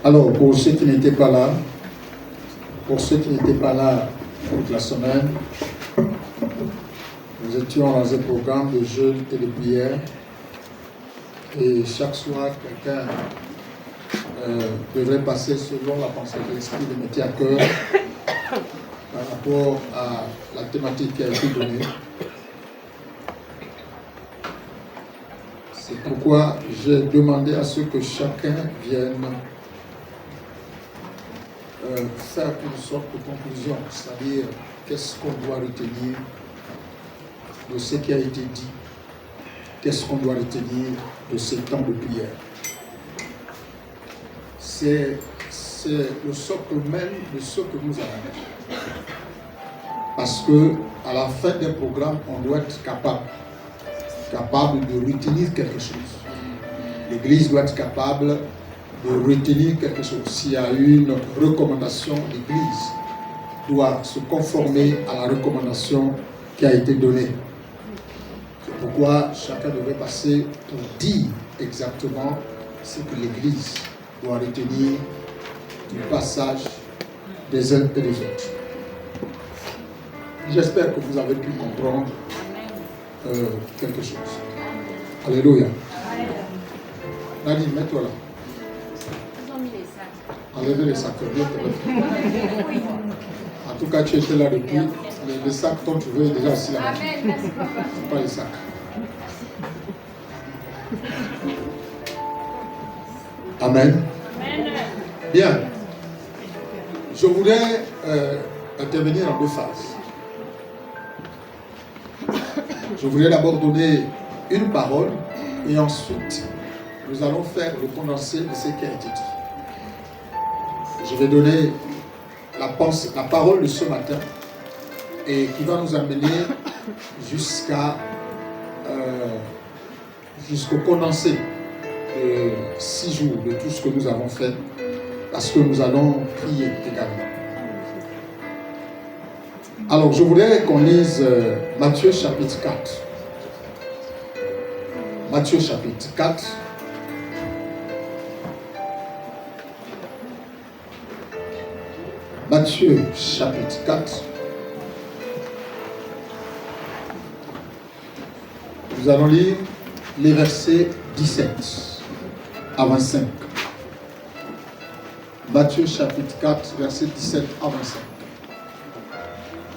Alors, pour ceux qui n'étaient pas là, toute la semaine, nous étions dans un programme de jeûne et de prière. Et chaque soir, quelqu'un devrait passer selon la pensée de l'Esprit de mettre à cœur par rapport à la thématique qui a été donnée. C'est pourquoi j'ai demandé à ce que chacun vienne faire une sorte de conclusion, c'est-à-dire qu'est-ce qu'on doit retenir de ce qui a été dit, qu'est-ce qu'on doit retenir de ces temps de prière. C'est le socle même de ce que nous avons. Parce que à la fin d'un programme, on doit être capable de retenir quelque chose. L'Église doit être capable de retenir quelque chose. S'il y a une recommandation, l'Église doit se conformer à la recommandation qui a été donnée. C'est pourquoi chacun devrait passer pour dire exactement ce que l'Église doit retenir du passage des uns et des autres. J'espère que vous avez pu comprendre quelque chose. Alléluia. Nadine, mets-toi là. Enlevez les sacs. En tout cas, tu étais là depuis. Les sacs dont tu veux déjà assis là. Pas les sacs. Amen. Bien. Je voudrais intervenir en deux phases. Je voudrais d'abord donner une parole et ensuite nous allons faire le condensé de ce qui a été dit. Je vais donner la parole de ce matin et qui va nous amener jusqu'au condensé de 6 jours de tout ce que nous avons fait, parce que nous allons prier également. Alors, je voudrais qu'on lise Matthieu chapitre 4. Matthieu chapitre 4. Matthieu chapitre 4. Nous allons lire les versets 17 à 25. Matthieu chapitre 4, versets 17 à 25.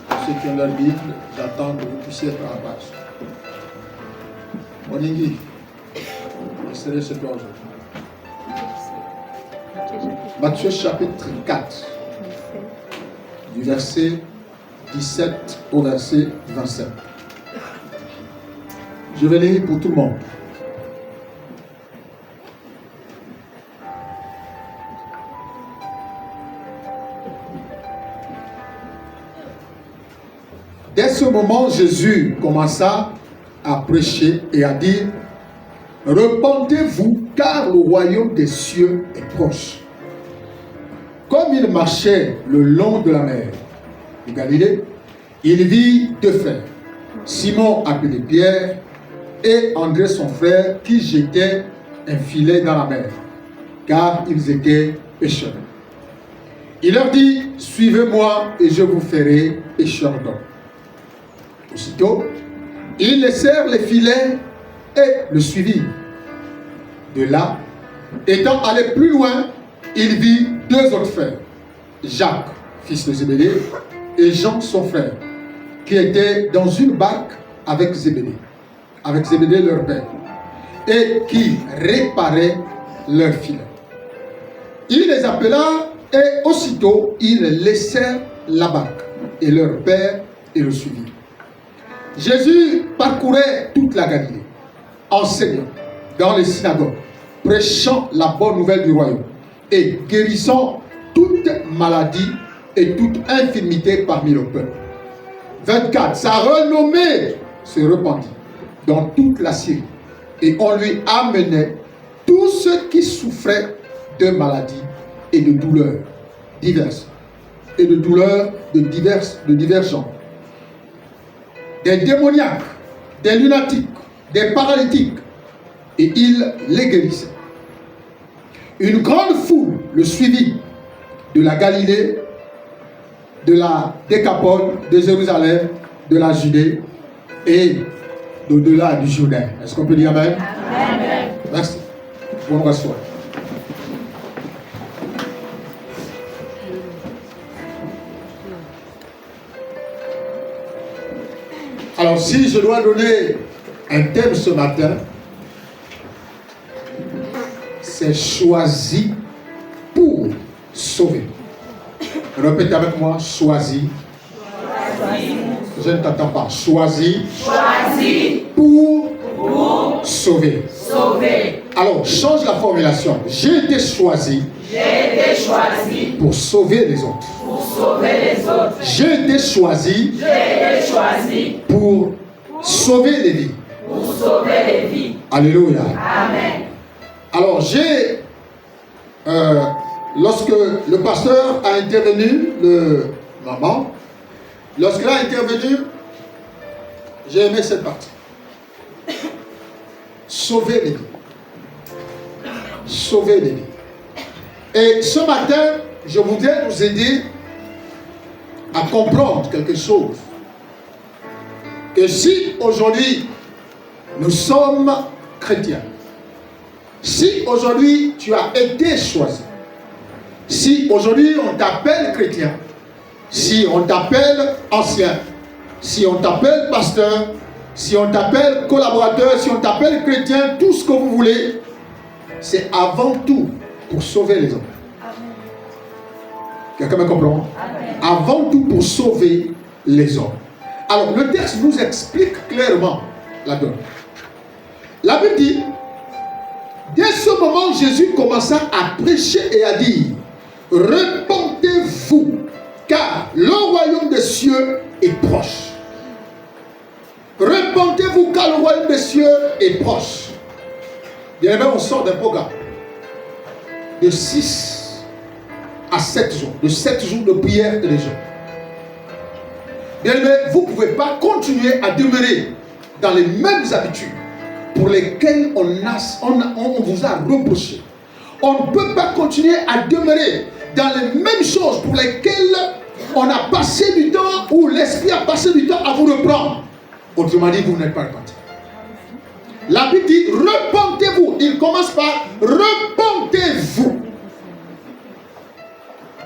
Pour ceux qui ont leur Bible, j'attends que vous puissiez être à la page. Moningi, je serai chez toi aujourd'hui. Matthieu chapitre 4. Du verset 17 au verset 25. Je vais lire pour tout le monde. Dès ce moment, Jésus commença à prêcher et à dire: repentez-vous, car le royaume des cieux est proche. Comme il marchait le long de la mer de Galilée, il vit deux frères, Simon appelé Pierre et André son frère, qui jetaient un filet dans la mer, car ils étaient pêcheurs. Il leur dit: suivez-moi et je vous ferai pêcheurs d'hommes. Aussitôt, ils laissèrent les filets et le suivirent. De là, étant allé plus loin, il vit deux autres frères, Jacques, fils de Zébédée, et Jean son frère, qui étaient dans une barque avec Zébédée leur père, et qui réparaient leurs filets. Il les appela et aussitôt ils laissèrent la barque et leur père et le suivirent. Jésus parcourait toute la Galilée, enseignant dans les synagogues, prêchant la bonne nouvelle du royaume et guérissant toute maladie et toute infirmité parmi le peuple. 24. Sa renommée se répandit dans toute la Syrie et on lui amenait tous ceux qui souffraient de maladies et de douleurs diverses et de douleurs de divers genres. Des démoniaques, des lunatiques, des paralytiques, et il les guérissait. Une grande foule le suivit de la Galilée, de la Décapole, de Jérusalem, de la Judée et d'au-delà du Jourdain. Est-ce qu'on peut dire amen? Amen. Merci. Bon reçoit. Alors, si je dois donner un thème ce matin, c'est choisi pour sauver. Répétez avec moi, choisi. Je ne t'entends pas. Choisi pour sauver. Alors, change la formulation. J'ai été choisi pour sauver les autres. J'ai été choisi pour sauver les vies. Alléluia. Amen. Alors, lorsque le pasteur a intervenu, lorsqu'il a intervenu, j'ai aimé cette partie. Sauver les vies. Sauver les vies. Et ce matin, je voudrais nous aider à comprendre quelque chose. Que si aujourd'hui, nous sommes chrétiens, si aujourd'hui tu as été choisi, si aujourd'hui on t'appelle chrétien, si on t'appelle ancien, si on t'appelle pasteur, si on t'appelle collaborateur, si on t'appelle chrétien, tout ce que vous voulez, c'est avant tout pour sauver les hommes. Quelqu'un me comprend? Amen. Avant tout pour sauver les hommes. Alors le texte nous explique clairement la donne. La Bible dit, dès ce moment, Jésus commença à prêcher et à dire, repentez-vous, car le royaume des cieux est proche. Repentez-vous, car le royaume des cieux est proche. Bien aimé, on sort d'un programme de 6 à 7 jours, de 7 jours de prière et de jeûne. Bien aimé, vous ne pouvez pas continuer à demeurer dans les mêmes habitudes pour lesquelles on vous a reproché. On ne peut pas continuer à demeurer dans les mêmes choses pour lesquelles on a passé du temps, ou l'esprit a passé du temps à vous reprendre. Autrement dit, vous n'êtes pas repenti. La Bible dit, repentez-vous. Il commence par repentez-vous.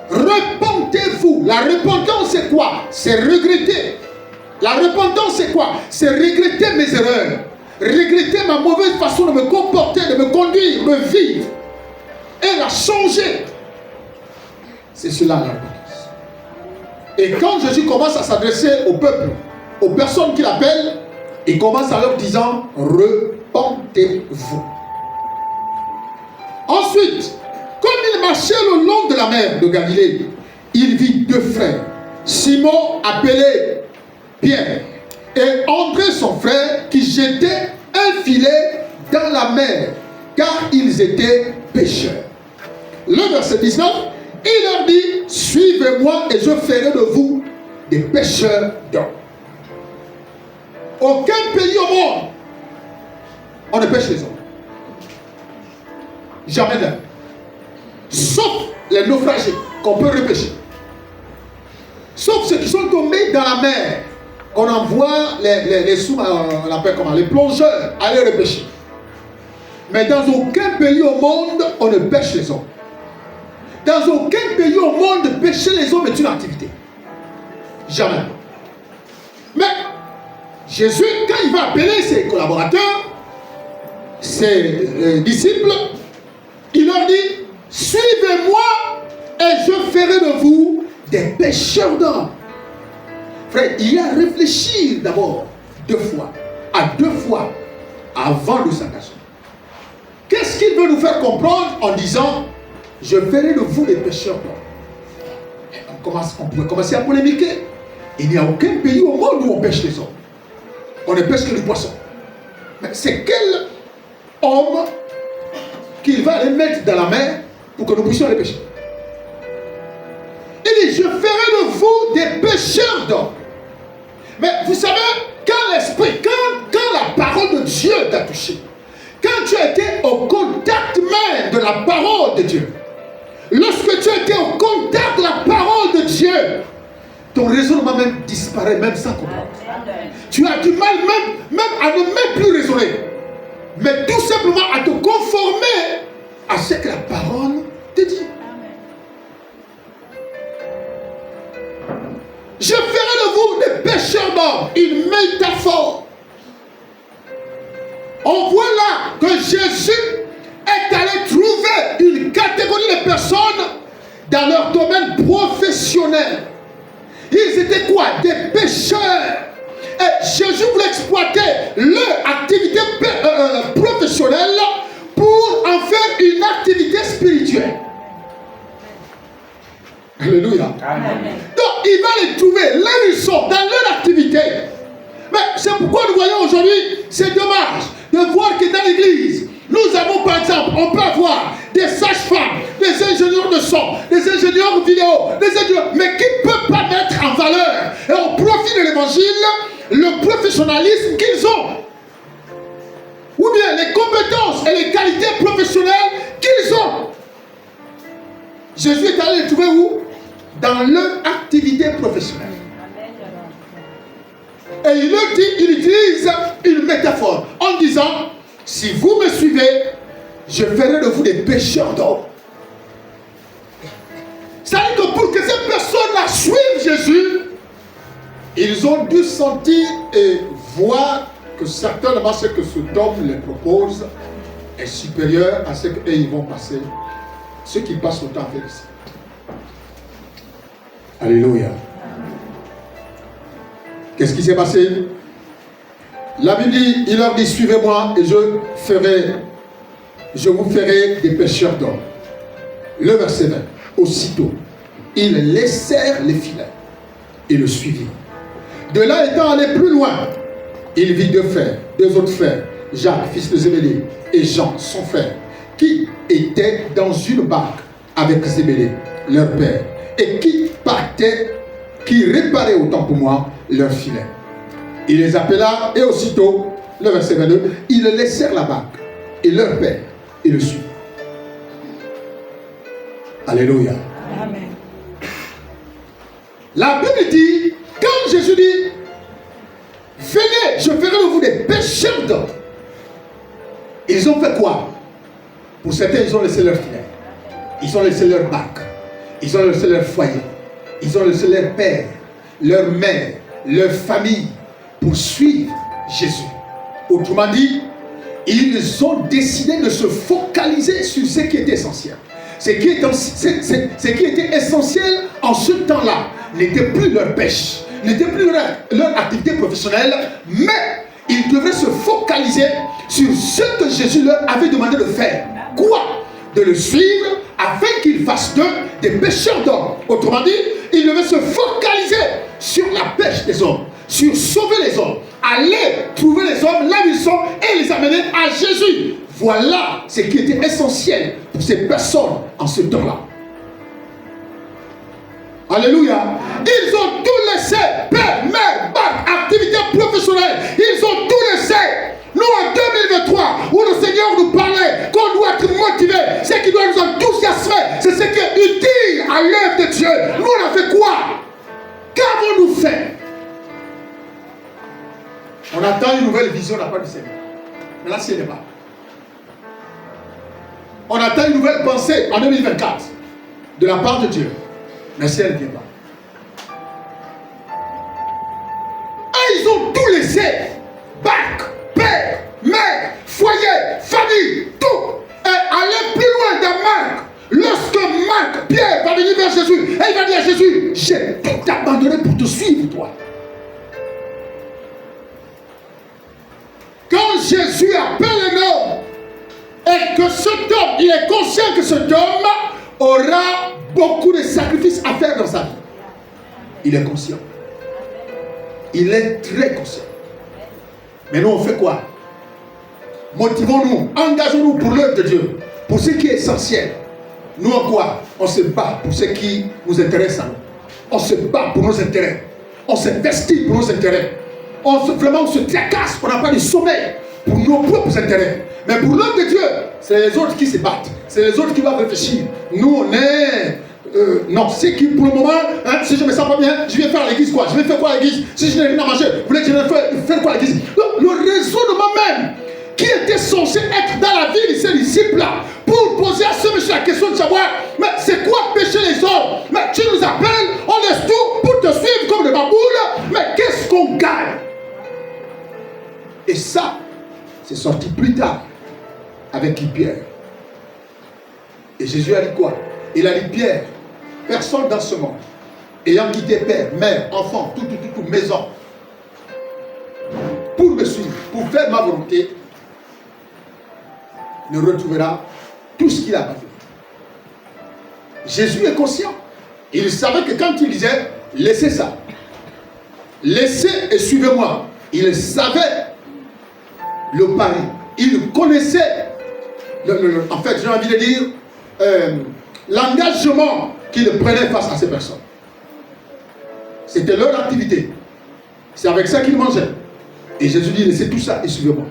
Repentez-vous. La repentance, c'est quoi? C'est regretter. La repentance, c'est quoi? C'est regretter mes erreurs. Regretter ma mauvaise façon de me comporter, de me conduire, de vivre. Et la changer. C'est cela la repentance. Et quand Jésus commence à s'adresser au peuple, aux personnes qu'il appelle, il commence à leur disant, repentez-vous. Ensuite, comme il marchait le long de la mer de Galilée, il vit 2 frères, Simon appelé Pierre et André son frère, qui jetaient un filet dans la mer, car ils étaient pêcheurs. Le verset 19, il leur dit, suivez-moi et je ferai de vous des pêcheurs d'hommes. Aucun pays au monde, on ne pêche les hommes. Jamais d'un. Sauf les naufragés qu'on peut repêcher. Sauf ceux qui sont tombés dans la mer, qu'on envoie les on appelle comment, les plongeurs aller repêcher. Mais dans aucun pays au monde, on ne pêche les hommes. Dans aucun pays au monde, pêcher les hommes est une activité. Jamais. Mais Jésus, quand il va appeler ses collaborateurs, ses disciples, il leur dit, suivez-moi et je ferai de vous des pêcheurs d'hommes. Frère, il y a à réfléchir d'abord deux fois avant de s'engager. Qu'est-ce qu'il veut nous faire comprendre en disant, je ferai de vous des pêcheurs d'hommes? On pourrait commencer à polémiquer. Il n'y a aucun pays au monde où on pêche les hommes. On ne pêche que du poisson. Mais c'est quel homme qu'il va les mettre dans la mer pour que nous puissions les pêcher? Il dit, je ferai de vous des pêcheurs d'hommes. Mais vous savez, quand l'esprit, quand la parole de Dieu t'a touché, quand tu as été au contact même de la parole de Dieu, lorsque tu as été au contact de la parole de Dieu, ton raisonnement même disparaît même sans comprendre. Tu as du mal même à ne même plus raisonner, mais tout simplement à te conformer à ce que la parole te dit. Je ferai de vous des pêcheurs d'hommes, une métaphore. On voit là que Jésus est allé trouver une catégorie de personnes dans leur domaine professionnel. Ils étaient quoi? Des pêcheurs. Et Jésus voulait exploiter leur activité professionnelle pour en faire une activité spirituelle. Alléluia. Amen. Donc il va les trouver là où ils sont, dans leur activité. Mais c'est pourquoi nous voyons aujourd'hui, c'est dommage de voir que dans l'église, nous avons par exemple, on peut avoir des sages-femmes, des ingénieurs de son, des ingénieurs vidéo, des ingénieurs, mais qui ne peuvent pas mettre en valeur et au profit de l'évangile le professionnalisme qu'ils ont. Ou bien les compétences et les qualités professionnelles qu'ils ont. Jésus est allé les trouver où? Dans leur activité professionnelle. Et il leur dit, il utilise une métaphore en disant, si vous me suivez, je ferai de vous des pêcheurs d'hommes. C'est-à-dire que pour que ces personnes-là suivent Jésus, ils ont dû sentir et voir que certainement ce que cet homme les propose est supérieur à ce qu'ils vont passer, ce qu'ils passent le temps à faire ici. Alléluia. Qu'est-ce qui s'est passé? La Bible dit, il leur dit, suivez-moi et je vous ferai des pêcheurs d'hommes. Le verset 20, aussitôt, ils laissèrent les filets et le suivirent. De là étant allé plus loin, il vit deux autres frères, Jacques, fils de Zébédée, et Jean, son frère, qui étaient dans une barque avec Zébédée, leur père, et qui réparaient autant pour moi leur filet. Il les appela et aussitôt, le verset 22, ils laissèrent la barque et leur père et le suivirent. Alléluia. Amen. La Bible dit, quand Jésus dit, venez, je ferai de vous des pêcheurs d'hommes. Ils ont fait quoi? Pour certains, ils ont laissé leur filet. Ils ont laissé leur barque. Ils ont laissé leur foyer. Ils ont laissé leur père, leur mère, leur famille pour suivre Jésus. Autrement dit, ils ont décidé de se focaliser sur ce qui est essentiel. Ce qui était essentiel en ce temps-là n'était plus leur pêche, n'était plus leur activité professionnelle, mais ils devaient se focaliser sur ce que Jésus leur avait demandé de faire. Quoi? De le suivre afin qu'ils fassent d'eux des pêcheurs d'hommes. Autrement dit, ils devaient se focaliser sur la pêche des hommes, sur sauver les hommes, aller trouver les hommes là où ils sont et les amener à Jésus. Voilà ce qui était essentiel pour ces personnes en ce temps-là. Alléluia. Ils ont tout laissé, père, mère, barque, activité professionnelle. Ils ont tout laissé. Nous, en 2023, où le Seigneur nous parlait qu'on doit être motivé, ce qui doit nous enthousiasmer, c'est ce qui est utile à l'œuvre de Dieu. Nous, on a fait quoi? Qu'avons-nous fait? On attend une nouvelle vision de la part du Seigneur. Mais là, ce n'est pas. On attend une nouvelle pensée en 2024 de la part de Dieu. Mais si elle ne vient pas. ils ont tout laissé, barque, père, mère, foyer, famille, tout, et aller plus loin dans Marc. Lorsque Marc, Pierre va venir vers Jésus, et il va dire à Jésus, j'ai tout abandonné pour te suivre, toi. Quand Jésus appelle un homme, et que cet homme, il est conscient que cet homme aura beaucoup de sacrifices à faire dans sa vie. Il est conscient. Il est très conscient. Mais nous, on fait quoi? Motivons-nous, engageons-nous pour l'œuvre de Dieu, pour ce qui est essentiel. Nous, en quoi? On se bat pour ce qui nous intéresse à nous. On se bat pour nos intérêts. On s'investit pour nos intérêts. Vraiment, on se tracasse, on n'a pas de sommeil pour nos propres intérêts. Mais pour l'œuvre de Dieu, c'est les autres qui se battent. C'est les autres qui doivent réfléchir. Nous, on est... non, c'est qui pour le moment, hein, si je me sens pas bien, je vais faire à l'église quoi? Je vais faire quoi à l'église? Si je n'ai rien à manger, vous voulez que je vais faire quoi à l'église? Le raisonnement même, qui était censé être dans la vie de ces disciples-là, pour poser à ce monsieur la question de savoir, mais c'est quoi pécher les hommes? Mais tu nous appelles, on laisse tout pour te suivre comme des baboules, mais qu'est-ce qu'on gagne? Et ça, c'est sorti plus tard avec Pierre. Et Jésus a dit quoi? Il a dit, Pierre, personne dans ce monde, ayant quitté père, mère, enfant, tout, maison, pour me suivre, pour faire ma volonté, ne retrouvera tout ce qu'il a pas fait. Jésus est conscient. Il savait que quand il disait, laissez ça, laissez et suivez-moi, il savait le pari. Il connaissait, en fait, j'ai envie de dire, l'engagement qu'il prenait face à ces personnes. C'était leur activité. C'est avec ça qu'ils mangeaient. Et Jésus dit, laissez tout ça et suivez-moi.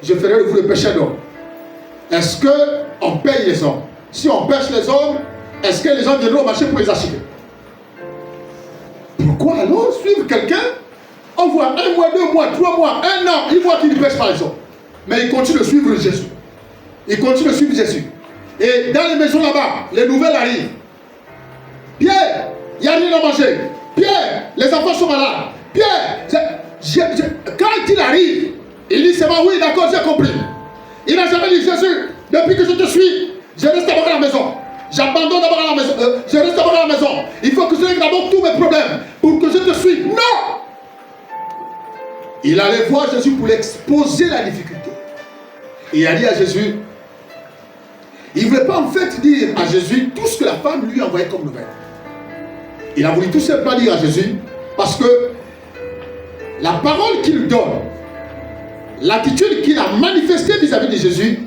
Je ferai de vous le péché d'homme. Est-ce qu'on paye les hommes? Si on pêche les hommes, est-ce que les gens viendront au marché pour les acheter? Pourquoi alors suivre quelqu'un? On voit 1 mois, 2 mois, 3 mois, 1 an, il voit qu'il ne pêche pas les hommes. Mais il continue de suivre Jésus. Il continue de suivre Jésus. Et dans les maisons là-bas, les nouvelles arrivent. Pierre, il n'y a rien à manger. Pierre, les enfants sont malades. Pierre, quand il arrive, il dit c'est bon, oui, d'accord, j'ai compris. Il n'a jamais dit Jésus, depuis que je te suis, je reste d'abord à la maison. J'abandonne d'abord à la maison. Je reste d'abord à la maison. Il faut que je règle d'abord tous mes problèmes pour que je te suive. Non! Il allait voir Jésus pour lui exposer la difficulté. Et il a dit à Jésus, il ne voulait pas en fait dire à Jésus tout ce que la femme lui envoyait comme nouvelle. Il a voulu tout simplement dire à Jésus, parce que la parole qu'il donne, l'attitude qu'il a manifestée vis-à-vis de Jésus,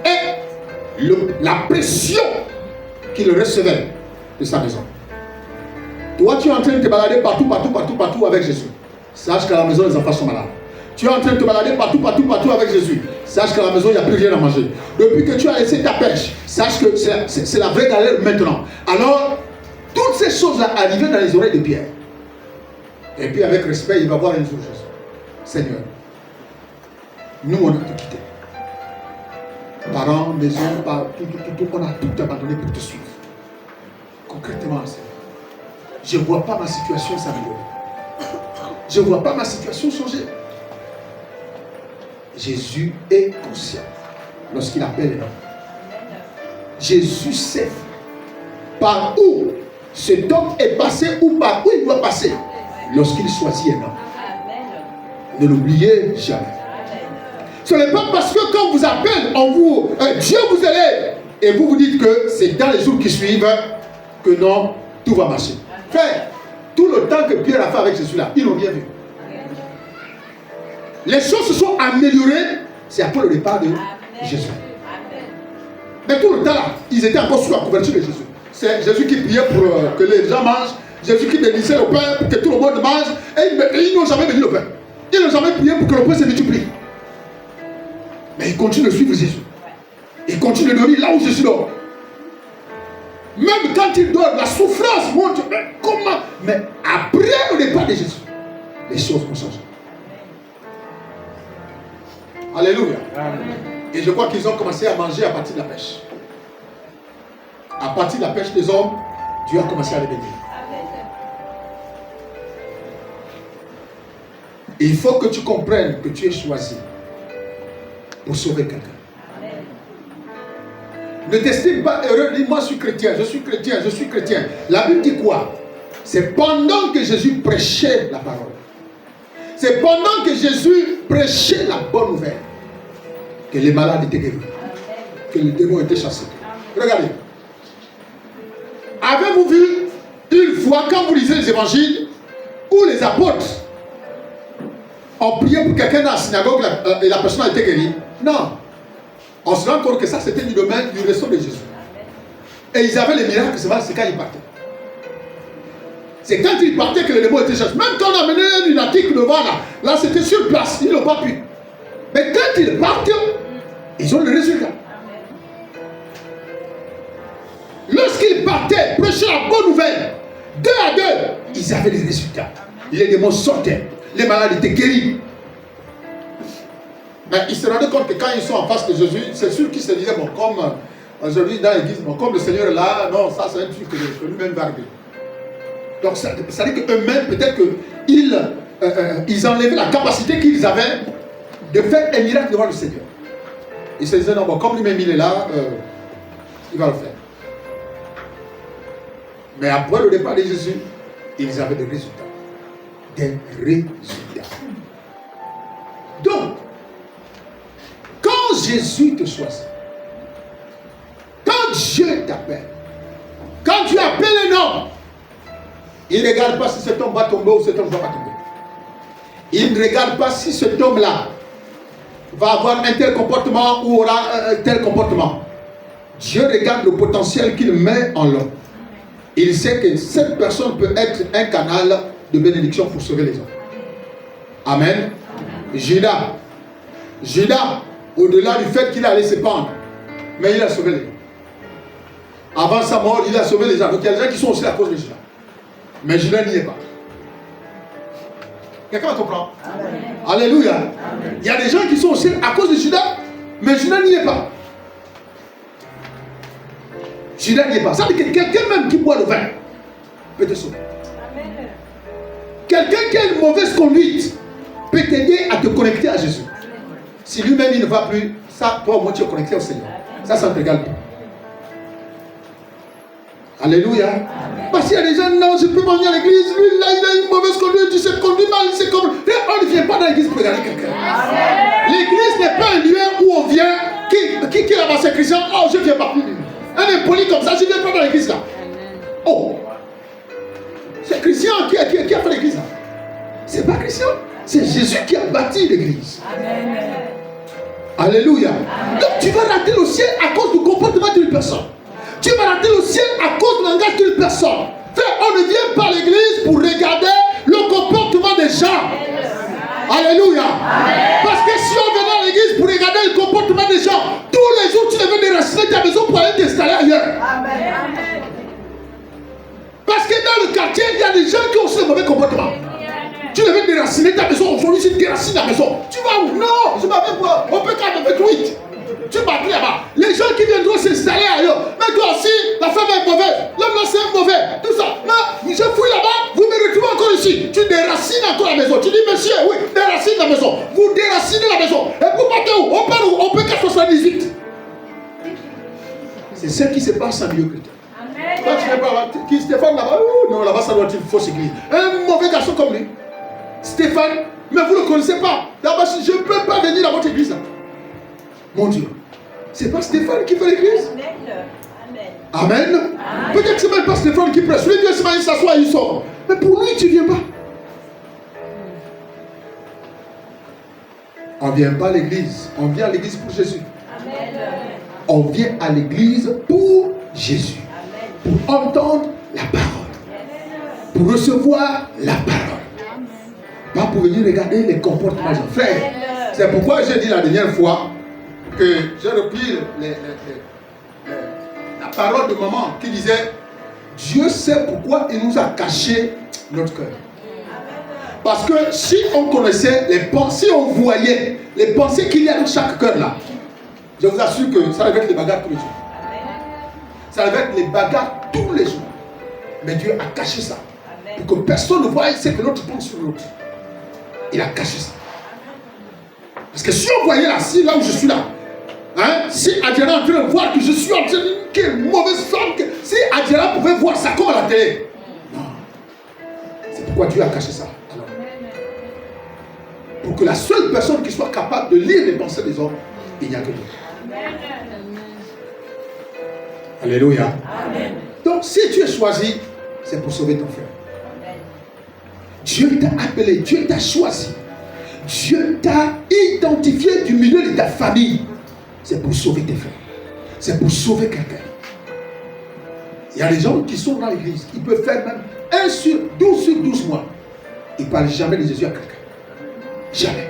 est la pression qu'il recevait de sa maison. Toi, tu es en train de te balader partout avec Jésus. Sache qu'à la maison, les enfants sont malades. Tu es en train de te balader partout avec Jésus. Sache qu'à la maison, il n'y a plus rien à manger. Depuis que tu as laissé ta pêche, sache que c'est la vraie galère maintenant. Alors, toutes ces choses-là arrivaient dans les oreilles de Pierre. Et puis, avec respect, il va voir un jour Jésus. Seigneur, nous, on a tout quitté. Parents, maison, tout, on a tout abandonné pour te suivre. Concrètement, Seigneur, je ne vois pas ma situation s'améliorer. Je ne vois pas ma situation changer. Jésus est conscient lorsqu'il appelle un homme. Jésus sait par où cet homme est passé ou par où il doit passer lorsqu'il choisit un homme. Ne l'oubliez jamais. Ce n'est pas parce que quand vous appelle, Dieu vous élève et vous vous dites que c'est dans les jours qui suivent que non, tout va marcher. Frère, tout le temps que Pierre a fait avec Jésus-là, ils n'ont rien vu. Les choses se sont améliorées, c'est après le départ de Jésus. Mais tout le temps là, ils étaient encore sous la couverture de Jésus. C'est Jésus qui priait pour que les gens mangent, Jésus qui bénissait le pain pour que tout le monde mange, et ils n'ont jamais béni le pain. Ils n'ont jamais prié pour que le pain se multiplie. Mais ils continuent de suivre Jésus. Ils continuent de dormir là où Jésus dort. Même quand il dort, la souffrance monte. Mais comment? Mais après le départ de Jésus, les choses vont changer. Alléluia. Amen. Et je crois qu'ils ont commencé à manger à partir de la pêche. À partir de la pêche des hommes, Dieu a commencé à les bénir. Il faut que tu comprennes que tu es choisi pour sauver quelqu'un. Ne t'estime pas heureux, dis moi je suis chrétien, je suis chrétien, je suis chrétien. La Bible dit quoi? C'est pendant que Jésus prêchait la parole. C'est pendant que Jésus prêchait la bonne nouvelle que les malades étaient guéris, que les démons étaient chassés. Regardez. Avez-vous vu une fois quand vous lisez les évangiles où les apôtres ont prié pour quelqu'un dans la synagogue et la personne a été guérie? Non. On se rend compte que ça c'était du domaine du ressort de Jésus. Et ils avaient les miracles, c'est quand ils partaient. C'est quand ils partaient que les démons étaient chassés. Même quand on a mené une lunatique devant là c'était sur place, ils n'ont pas pu. Mais quand ils partent, ils ont le résultat. Lorsqu'ils partaient prêcher la bonne nouvelle, 2 à 2, ils avaient des résultats. Les démons sortaient, les malades étaient guéris. Mais ils se rendaient compte que quand ils sont en face de Jésus, c'est sûr qu'ils se disaient, bon, comme aujourd'hui dans l'église, bon, comme le Seigneur est là, non, ça c'est un truc que lui-même va régler. Donc ça veut dire qu'eux-mêmes, peut-être qu'ils enlevaient la capacité qu'ils avaient de faire un miracle devant le Seigneur. Ils se disaient, non, bon, comme lui-même il est là, il va le faire. Mais après le départ de Jésus, ils avaient des résultats. Des résultats. Donc, quand Jésus te choisit, quand Dieu t'appelle, quand tu appelles un homme, il ne regarde pas si cet homme va tomber ou cet homme ne va pas tomber. Il ne regarde pas si cet homme-là va avoir un tel comportement ou aura un tel comportement. Dieu regarde le potentiel qu'il met en l'homme. Il sait que cette personne peut être un canal de bénédiction pour sauver les hommes. Amen. Judas, au-delà du fait qu'il allait se pendre, mais il a sauvé les gens. Avant sa mort, il a sauvé les gens. Donc il y a des gens qui sont aussi à cause de Judas. Mais Judas n'y est pas. Quelqu'un comprend? Alléluia. Amen. Il y a des gens qui sont aussi à cause de Judas, mais Judas n'y est pas. Judas n'y est pas. Ça veut dire que quelqu'un même qui boit le vin peut te sauver. Amen. Quelqu'un qui a une mauvaise conduite peut t'aider à te connecter à Jésus. Amen. Si lui-même il ne va plus, ça, toi au moins tu es connecté au Seigneur. Ça ne te regarde pas. Alléluia. Amen. Parce qu'il y a des gens, non, je peux pas venir à l'église, lui là il a une mauvaise conduite, il s'est conduit mal, il s'est conduit. On ne vient pas dans l'église pour regarder quelqu'un. L'église n'est pas un lieu où on vient, qui est là-bas, c'est chrétien, oh je ne viens pas plus. Un impoli comme ça, je ne viens pas dans l'église là. Oh, c'est Christian qui a fait l'église là. C'est pas Christian, c'est Jésus qui a bâti l'église. Amen. Alléluia. Amen. Donc tu vas rater le ciel à cause du comportement d'une personne. Tu vas rater le ciel à cause de langage d'une personne. Frère, on ne vient pas à l'église pour regarder le comportement des gens. Alléluia. Amen. Parce que si on venait à l'église pour regarder le comportement des gens, tous les jours tu devais déraciner ta maison pour aller t'installer ailleurs. Amen. Parce que dans le quartier, il y a des gens qui ont aussi le mauvais comportement. Tu devais déraciner ta maison. Aujourd'hui, si tu déracines la maison, tu vas où? Non, je m'avais pas. On peut quand même mettre 8. Tu bats là-bas. Les gens qui viendront s'installer ailleurs. Mais toi aussi, la femme est mauvaise. L'homme là c'est mauvais. Tout ça. Mais je fouille là-bas. Vous me retrouvez encore ici. Tu déracines encore la maison. Tu dis, monsieur, oui, déracine la maison. Vous déracinez la maison. Et vous partez où? On part où? On peut 478. C'est ce qui se passe en milieu chrétien. Quand tu n'es pas qui Stéphane là-bas, non, là-bas ça doit être une fausse église. Un mauvais garçon comme lui. Stéphane, mais vous ne le connaissez pas. Là-bas, je ne peux pas venir dans votre église là. Mon Dieu. C'est pas Stéphane qui fait l'église. Amen. Amen. Amen. Peut-être que c'est même pas Stéphane qui presse. Lui vient se marier, s'assoit et il sort. Mais pour lui, tu ne viens pas. On ne vient pas à l'église. On vient à l'église pour Jésus. Amen. On vient à l'église pour Jésus. Amen. Pour entendre la parole. Amen. Pour recevoir la parole. Amen. Pas pour venir regarder les comportements des frères. C'est pourquoi j'ai dit la dernière fois que j'ai repris la parole de maman qui disait Dieu sait pourquoi il nous a caché notre cœur. Parce que si on connaissait les pensées, si on voyait les pensées qu'il y a dans chaque cœur là, je vous assure que ça va être les bagarres tous les jours. Ça va être les bagarres tous les jours. Mais Dieu a caché ça. Pour que personne ne voie ce que l'autre pense sur l'autre. Il a caché ça. Parce que si on voyait là, si là où je suis là, hein, si Adjara est en train de voir que je suis en train de... Quelle mauvaise femme. Si Adjara pouvait voir ça comme à la télé. Non. C'est pourquoi Dieu a caché ça. Alors, pour que la seule personne qui soit capable de lire les pensées des hommes, il n'y a que Dieu. Alléluia. Amen. Donc si tu es choisi, c'est pour sauver ton frère. Amen. Dieu t'a appelé, Dieu t'a choisi. Dieu t'a identifié du milieu de ta famille. C'est pour sauver tes frères. C'est pour sauver quelqu'un. Il y a des gens qui sont dans l'église, qui peuvent faire même 1 sur 12 mois. Ils ne parlent jamais de Jésus à quelqu'un. Jamais.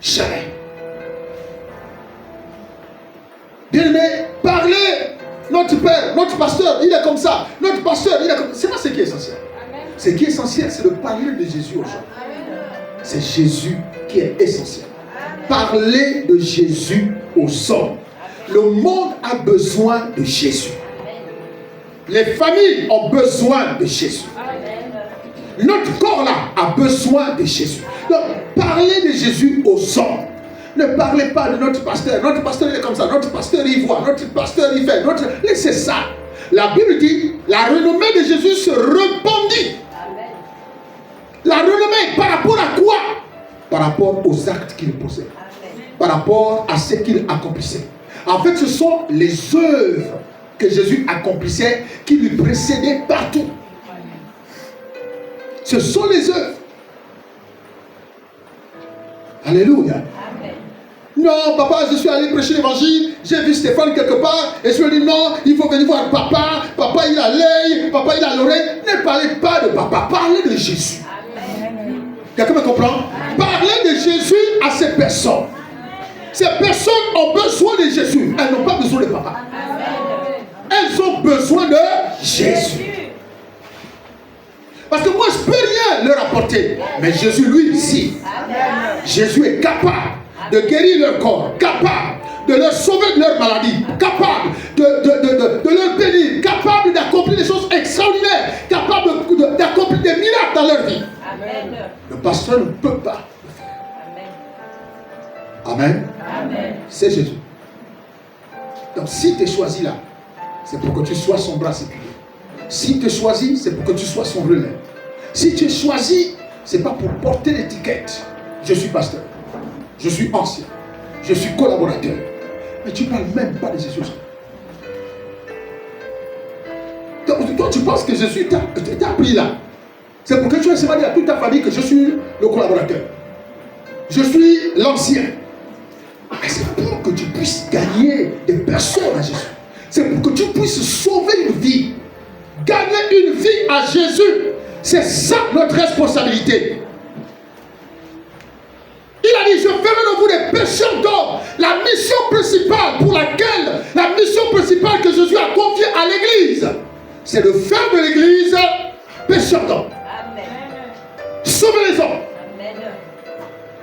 Jamais. Bien-aimé, parlez. Notre père, notre pasteur, il est comme ça. Notre pasteur, il est comme ça. C'est pas ce qui est essentiel. Ce qui est essentiel, c'est de parler de Jésus aux gens. C'est Jésus qui est essentiel. Parler de Jésus aux hommes. Le monde a besoin de Jésus. Les familles ont besoin de Jésus. Notre corps là a besoin de Jésus. Donc, parlez de Jésus aux hommes. Ne parlez pas de notre pasteur. Notre pasteur il est comme ça. Notre pasteur il voit. Notre pasteur il fait. Laissez ça. La Bible dit, la renommée de Jésus se répandit. La renommée par rapport à quoi? Par rapport aux actes qu'il posait. Par rapport à ce qu'il accomplissait. En fait, ce sont les œuvres que Jésus accomplissait qui lui précédaient partout. Ce sont les œuvres. Alléluia. Non, papa, je suis allé prêcher l'évangile, j'ai vu Stéphane quelque part, et je lui ai dit non, il faut venir voir papa, papa il a l'œil, papa il a l'oreille. Ne parlez pas de papa, parlez de Jésus. Quelqu'un me comprend? Parlez de Jésus à ces personnes. Ces personnes ont besoin de Jésus, elles n'ont pas besoin de papa. Elles ont besoin de Jésus. Parce que moi je ne peux rien leur apporter, mais Jésus lui ici. Jésus est capable de guérir leur corps, capable de leur sauver de leur maladie, capable de leur bénir, capable d'accomplir des choses extraordinaires, capable d'accomplir des miracles dans leur vie. Amen. Le pasteur ne peut pas le faire. Amen. Amen. C'est Jésus. Donc si tu es choisi là, c'est pour que tu sois son bras séculier. Si tu es choisi, c'est pour que tu sois son relais. Si tu es choisi, ce n'est pas pour porter l'étiquette. Je suis pasteur. Je suis ancien. Je suis collaborateur. Mais tu ne parles même pas de Jésus. Donc, toi, tu penses que Jésus t'a pris là. C'est pour que tu aies dit à toute ta famille que je suis le collaborateur. Je suis l'ancien. Mais c'est pour que tu puisses gagner des personnes à Jésus. C'est pour que tu puisses sauver une vie. Gagner une vie à Jésus. C'est ça notre responsabilité. Il a dit, je ferai de vous des pêcheurs d'hommes. La mission principale que Jésus a confiée à l'église, c'est de faire de l'église pêcheurs d'hommes. Sauver les hommes.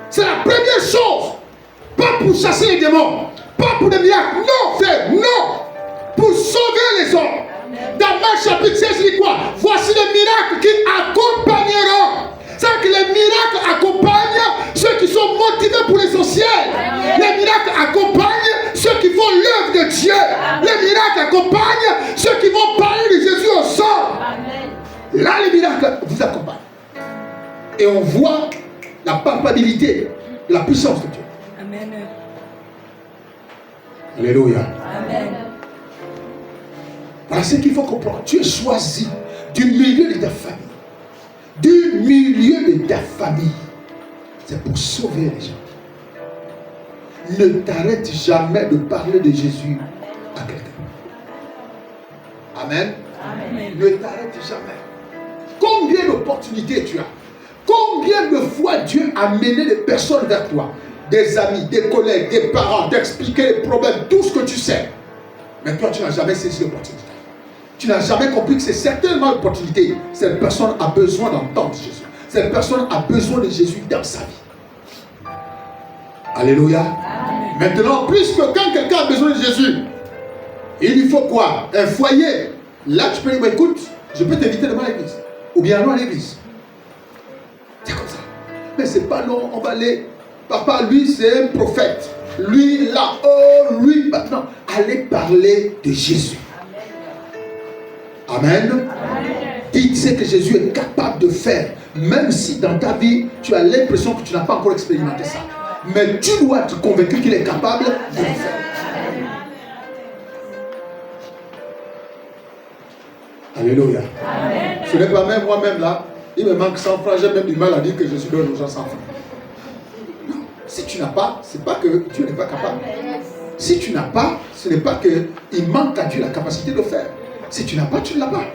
C'est la première chose. Pas pour chasser les démons. Pas pour des miracles. Non, c'est non. Pour sauver les hommes. Dans Marc chapitre 16, il dit quoi? Voici les miracles qui accompagneront. C'est que les miracles accompagnent ceux qui sont motivés pour l'essentiel. Les miracles accompagnent ceux qui font l'œuvre de Dieu. Les miracles accompagnent ceux qui vont parler de Jésus au sort. Là, les miracles vous accompagnent. Et on voit la palpabilité de la puissance de Dieu. Amen. Alléluia. Amen. Voilà ce qu'il faut comprendre. Tu es choisi du milieu de ta famille. Du milieu de ta famille. C'est pour sauver les gens. Ne t'arrête jamais de parler de Jésus à quelqu'un. Amen. Amen. Ne t'arrête jamais. Combien d'opportunités tu as? Combien de fois Dieu a mené des personnes vers toi? Des amis, des collègues, des parents, d'expliquer les problèmes, tout ce que tu sais. Mais toi, tu n'as jamais saisi l'opportunité. Tu n'as jamais compris que c'est certainement l'opportunité. Cette personne a besoin d'entendre Jésus. Cette personne a besoin de Jésus dans sa vie. Alléluia. Amen. Maintenant, plus que quand quelqu'un a besoin de Jésus, il lui faut quoi? Un foyer. Là, tu peux dire, écoute, je peux t'inviter demain à l'église. Ou bien allons à l'église. C'est comme ça. mais c'est pas non, on va aller. Papa, lui, c'est un prophète. Lui, là, oh, lui, maintenant. Allez parler de Jésus. Amen. Amen. Dites ce que Jésus est capable de faire. Même si dans ta vie, tu as l'impression que tu n'as pas encore expérimenté ça. Mais tu dois être convaincu qu'il est capable de le faire. Alléluia. Amen. Ce n'est pas même moi-même là. Il me manque 100 francs. J'ai même du mal à dire que je suis donné aux gens 100 francs. Non. Si tu n'as pas, ce n'est pas que Dieu n'est pas capable. Si tu n'as pas, ce n'est pas qu'il manque à Dieu la capacité de le faire. Si tu n'as pas, tu ne l'as pas.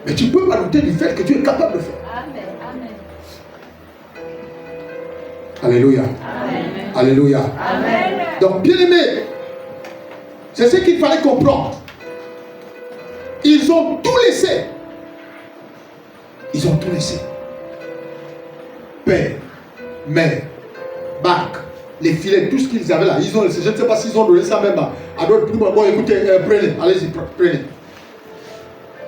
Mais tu peux pas douter du fait que Dieu est capable de le faire. Amen. Alléluia. Amen. Alléluia. Amen. Donc, bien aimé, c'est ce qu'il fallait comprendre. Ils ont tout laissé. Ils ont tout laissé. Père, mère, barque, les filets, tout ce qu'ils avaient là. Ils ont laissé. Je ne sais pas s'ils ont donné ça même à d'autres. Bon, écoutez, prenez. Allez-y, prenez.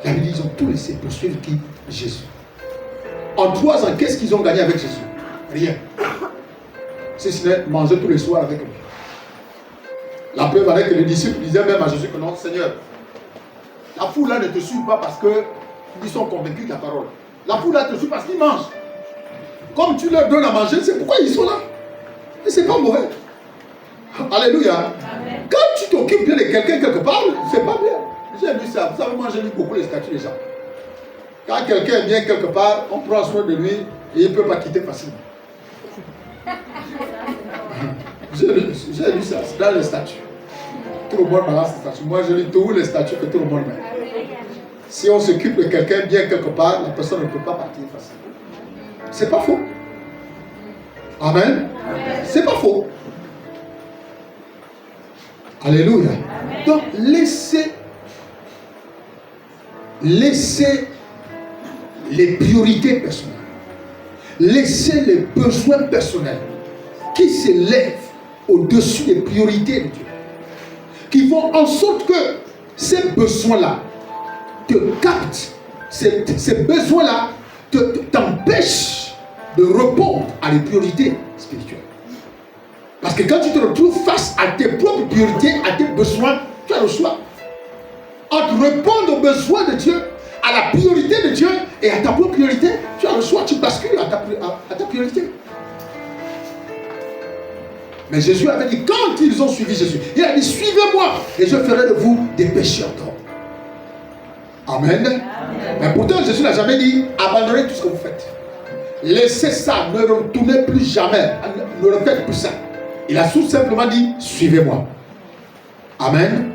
La Bible dit, ils ont tout laissé pour suivre qui? Jésus. En 3 ans, qu'est-ce qu'ils ont gagné avec Jésus? Rien. Si ce n'est manger tous les soirs avec lui. La preuve avec les disciples disaient même à Jésus que non, Seigneur, la foule là ne te suit pas parce qu'ils sont convaincus de la parole. La foule là te suit parce qu'ils mangent. Comme tu leur donnes à manger, c'est pourquoi ils sont là. Et c'est pas mauvais. Alléluia. Amen. Quand tu t'occupes bien de quelqu'un quelque part, c'est pas bien. J'ai vu ça. Vous savez, moi j'ai lu beaucoup les statuts des gens. Quand quelqu'un est bien quelque part, on prend soin de lui et il ne peut pas quitter facilement. J'ai lu ça, c'est dans les statuts. Tout le monde balance les statuts. Moi je lis tous les statuts que tout le monde met. Si on s'occupe de quelqu'un bien quelque part, la personne ne peut pas partir facilement. C'est pas faux. Amen. C'est pas faux. Alléluia. Donc laissez les priorités personnelles. Laissez les besoins personnels qui s'élèvent au-dessus des priorités de Dieu. Qui font en sorte que ces besoins-là te captent. Ces besoins-là t'empêchent de répondre à des priorités spirituelles. Parce que quand tu te retrouves face à tes propres priorités, à tes besoins, tu as le choix. Entre répondre aux besoins de Dieu, à la priorité de Dieu et à ta propre priorité, tu as le choix, tu bascules à ta priorité. Mais Jésus avait dit, quand ils ont suivi Jésus, il a dit, suivez-moi et je ferai de vous des pécheurs d'hommes. Amen. Amen. Mais pourtant, Jésus n'a jamais dit, abandonnez tout ce que vous faites. Laissez ça, ne retournez plus jamais, ne refaites plus ça. Il a tout simplement dit, suivez-moi. Amen. Amen.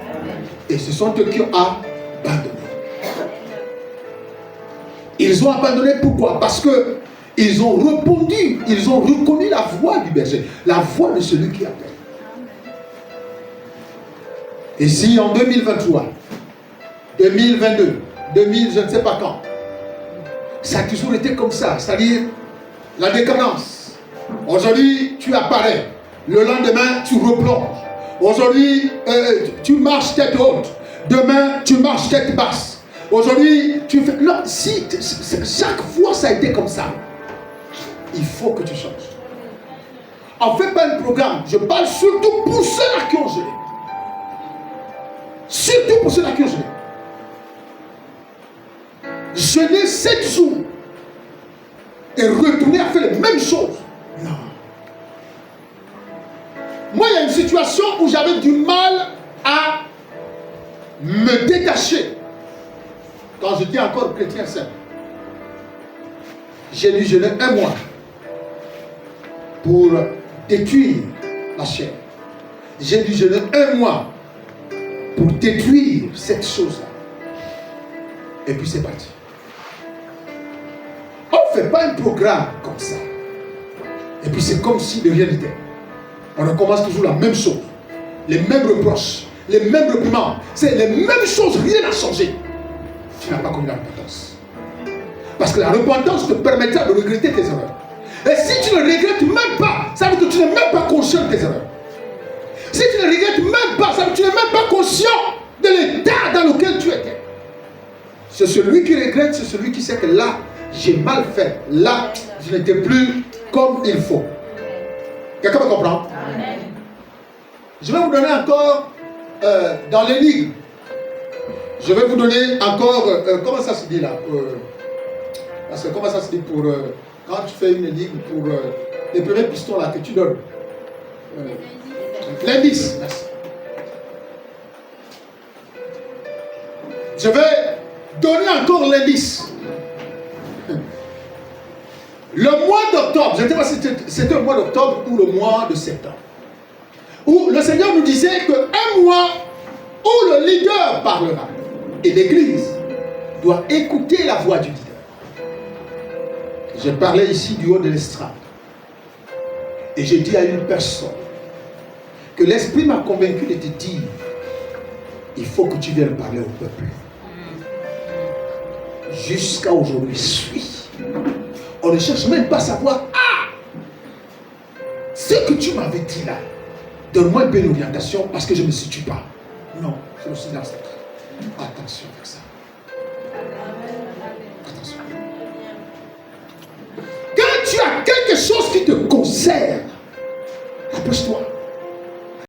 Et ce sont eux qui ont abandonné. Ils ont abandonné pourquoi? Parce que ils ont répondu, ils ont reconnu la voix du berger, la voix de celui qui appelle. Et si en 2023, 2022, 2000, je ne sais pas quand, ça a toujours été comme ça, c'est-à-dire la décadence. Aujourd'hui, tu apparais, le lendemain, tu replonges. Aujourd'hui, tu marches tête haute, demain, tu marches tête basse. Aujourd'hui, tu fais... Non, si chaque fois ça a été comme ça, il faut que tu changes. On ne fait pas un programme. Je parle surtout pour ceux-là qui ont gelé. Surtout pour ceux-là qui ont gelé. Jeûner 7 jours et retourner à faire les mêmes choses. Non. Moi, il y a une situation où j'avais du mal à me détacher. Quand j'étais encore chrétien simple. J'ai dû jeûner 1 mois pour détruire la chair. J'ai dû jeûner 1 mois pour détruire cette chose-là. Et puis c'est parti. On ne fait pas un programme comme ça. Et puis c'est comme si de rien n'était. On recommence toujours la même chose. Les mêmes reproches, les mêmes réprimandes. C'est les mêmes choses, rien n'a changé. Tu n'as pas connu la repentance. Parce que la repentance te permettra de regretter tes erreurs. Et si tu ne regrettes même pas, ça veut dire que tu n'es même pas conscient de tes erreurs. Si tu ne regrettes même pas, ça veut dire que tu n'es même pas conscient de l'état dans lequel tu étais. C'est celui qui regrette, c'est celui qui sait que là, j'ai mal fait. Là, je n'étais plus comme il faut. Quelqu'un me comprend? Amen. Je vais vous donner encore dans l'énigme. Je vais vous donner encore, comment ça se dit là? Parce que comment ça se dit pour, quand tu fais une énigme pour les premiers pistons là que tu donnes? L'indice, merci. Je vais donner encore l'indice. Le mois d'octobre, je ne sais pas si c'était le mois d'octobre ou le mois de septembre, où le Seigneur nous disait qu'un mois où le leader parlera et l'Église doit écouter la voix du leader. J'ai parlé ici du haut de l'estrade et j'ai dit à une personne que l'Esprit m'a convaincu de te dire il faut que tu viennes parler au peuple. Jusqu'à aujourd'hui, suis. On ne cherche même pas à savoir, ce que tu m'avais dit là, donne-moi une belle orientation parce que je ne me situe pas. Non, c'est le silence. Attention avec ça. Attention. Quand tu as quelque chose qui te concerne, approche-toi.